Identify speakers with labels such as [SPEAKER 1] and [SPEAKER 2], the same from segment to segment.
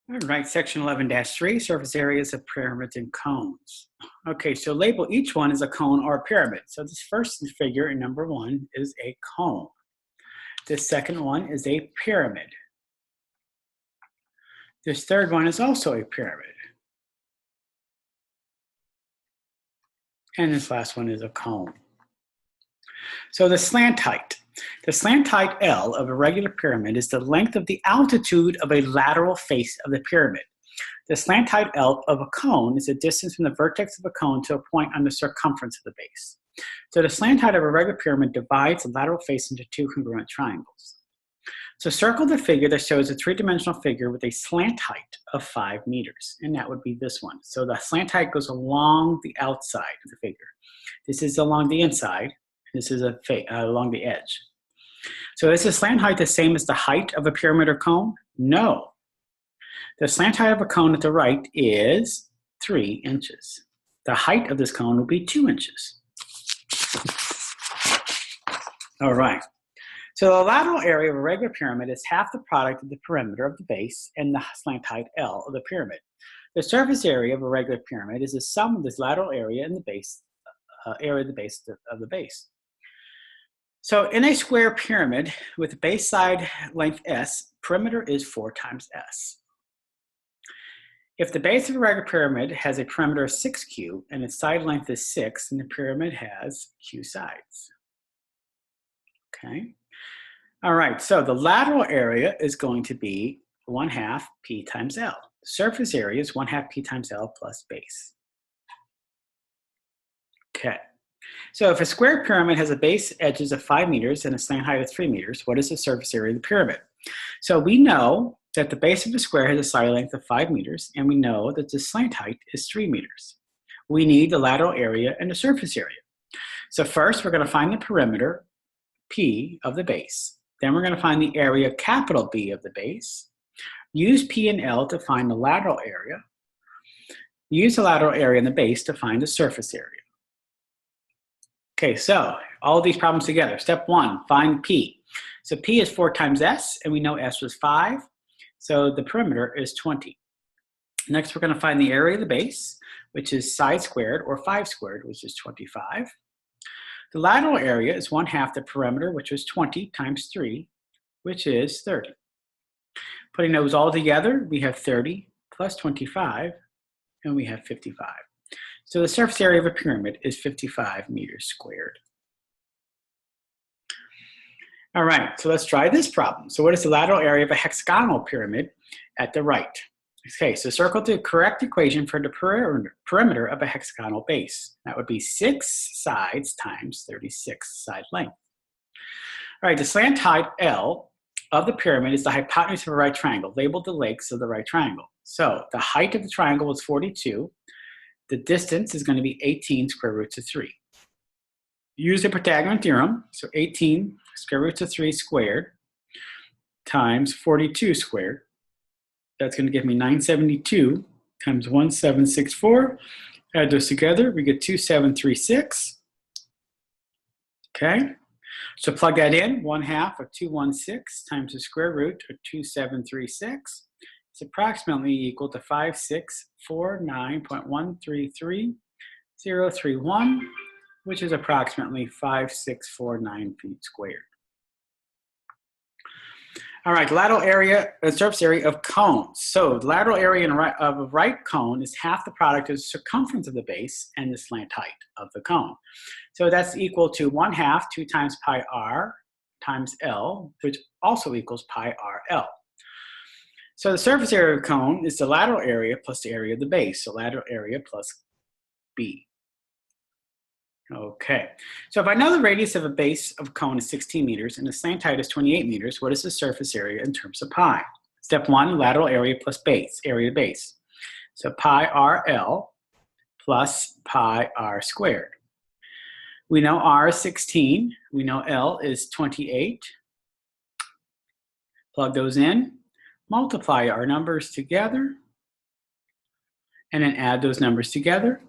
[SPEAKER 1] All right, section 11-3, surface areas of pyramids and cones. Okay, so label each one as a cone or a pyramid. So this first figure in number 1 is a cone. This second one is a pyramid. This third one is also a pyramid. And this last one is a cone. So the slant height. The slant height L of a regular pyramid is the length of the altitude of a lateral face of the pyramid. The slant height L of a cone is the distance from the vertex of a cone to a point on the circumference of the base. So the slant height of a regular pyramid divides the lateral face into two congruent triangles. So circle the figure that shows a three-dimensional figure with a slant height of 5 meters, and that would be this one. So the slant height goes along the outside of the figure. This is along the inside. This is along the edge. So is the slant height the same as the height of a pyramid or cone? No. The slant height of a cone at the right is 3 inches. The height of this cone will be 2 inches. All right. So the lateral area of a regular pyramid is half the product of the perimeter of the base and the slant height L of the pyramid. The surface area of a regular pyramid is the sum of this lateral area and the base area of the base of the base. So in a square pyramid with a base side length S, perimeter is 4 times S. If the base of a regular pyramid has a perimeter of 6Q and its side length is 6, then the pyramid has Q sides. Okay. All right, so the lateral area is going to be 1/2 P times L. The surface area is 1/2 P times L plus base. Okay. So if a square pyramid has a base edges of 5 meters and a slant height of 3 meters, what is the surface area of the pyramid? So we know that the base of the square has a side length of 5 meters, and we know that the slant height is 3 meters. We need the lateral area and the surface area. So first, we're going to find the perimeter, P, of the base. Then we're going to find the area, capital B, of the base. Use P and L to find the lateral area. Use the lateral area in the base to find the surface area. Okay, so all of these problems together. Step 1, find P. So P is 4 times S, and we know S was 5. So the perimeter is 20. Next, we're going to find the area of the base, which is side squared, or 5 squared, which is 25. The lateral area is 1/2 the perimeter, which was 20 times 3, which is 30. Putting those all together, we have 30 plus 25, and we have 55. So the surface area of a pyramid is 55 meters squared. All right, so let's try this problem. So what is the lateral area of a hexagonal pyramid at the right? Okay, so circle the correct equation for the perimeter of a hexagonal base. That would be 6 sides times 36 side length. All right, the slant height L of the pyramid is the hypotenuse of a right triangle. Label the legs of the right triangle. So the height of the triangle is 42. The distance is going to be 18 square roots of 3. Use the Pythagorean theorem. So 18 square roots of 3 squared times 42 squared. That's going to give me 972 times 1764. Add those together, we get 2736. Okay, so plug that in. 1/2 of 216 times the square root of 2736. It's approximately equal to 5649.133031, which is approximately 5649 feet squared. All right, lateral area, surface area of cones. So the lateral area of a right cone is half the product of the circumference of the base and the slant height of the cone. So that's equal to 1/2 2 times pi r times L, which also equals pi r L. So the surface area of a cone is the lateral area plus the area of the base. So lateral area plus B. Okay, so if I know the radius of a base of a cone is 16 meters and the slant height is 28 meters, what is the surface area in terms of pi? Step 1, lateral area plus base, area of base. So pi RL plus pi r squared. We know r is 16, we know L is 28. Plug those in, multiply our numbers together, and then add those numbers together.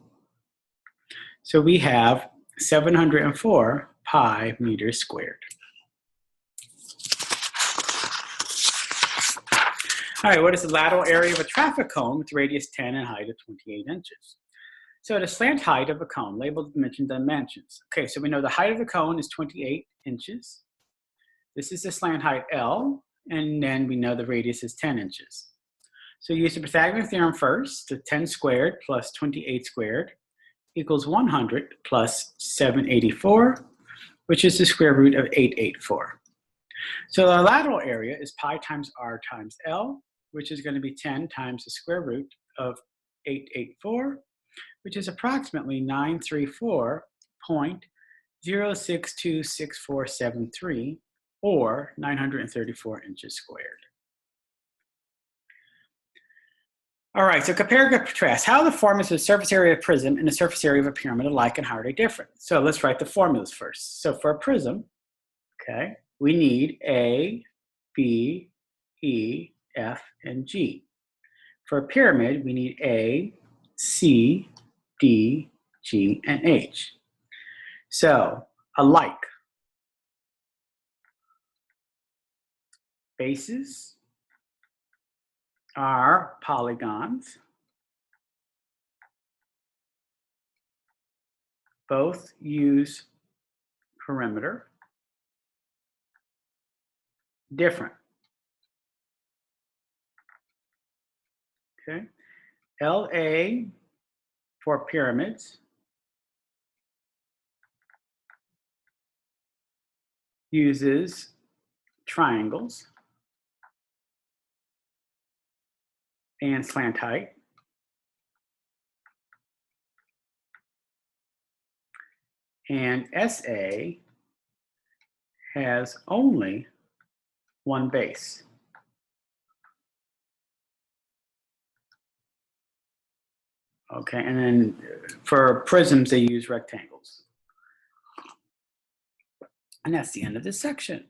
[SPEAKER 1] So we have 704 pi meters squared. All right, what is the lateral area of a traffic cone with radius 10 and height of 28 inches? So the slant height of a cone, labeled dimensions. Okay, so we know the height of the cone is 28 inches. This is the slant height L, and then we know the radius is 10 inches. So use the Pythagorean theorem first. The 10 squared plus 28 squared equals 100 plus 784, which is the square root of 884. So the lateral area is pi times r times L, which is going to be 10 times the square root of 884, which is approximately 934.062647 or 934 inches squared. All right, so compare and contrast. How are the formulas of the surface area of a prism and the surface area of a pyramid alike, and how are they different? So let's write the formulas first. So for a prism, okay, we need A, B, E, F, and G. For a pyramid, we need A, C, D, G, and H. So alike. Bases are polygons. Both use perimeter. Different. Okay. LA for pyramids uses triangles and slant height. And SA has only one base. Okay, and then for prisms, they use rectangles. And that's the end of this section.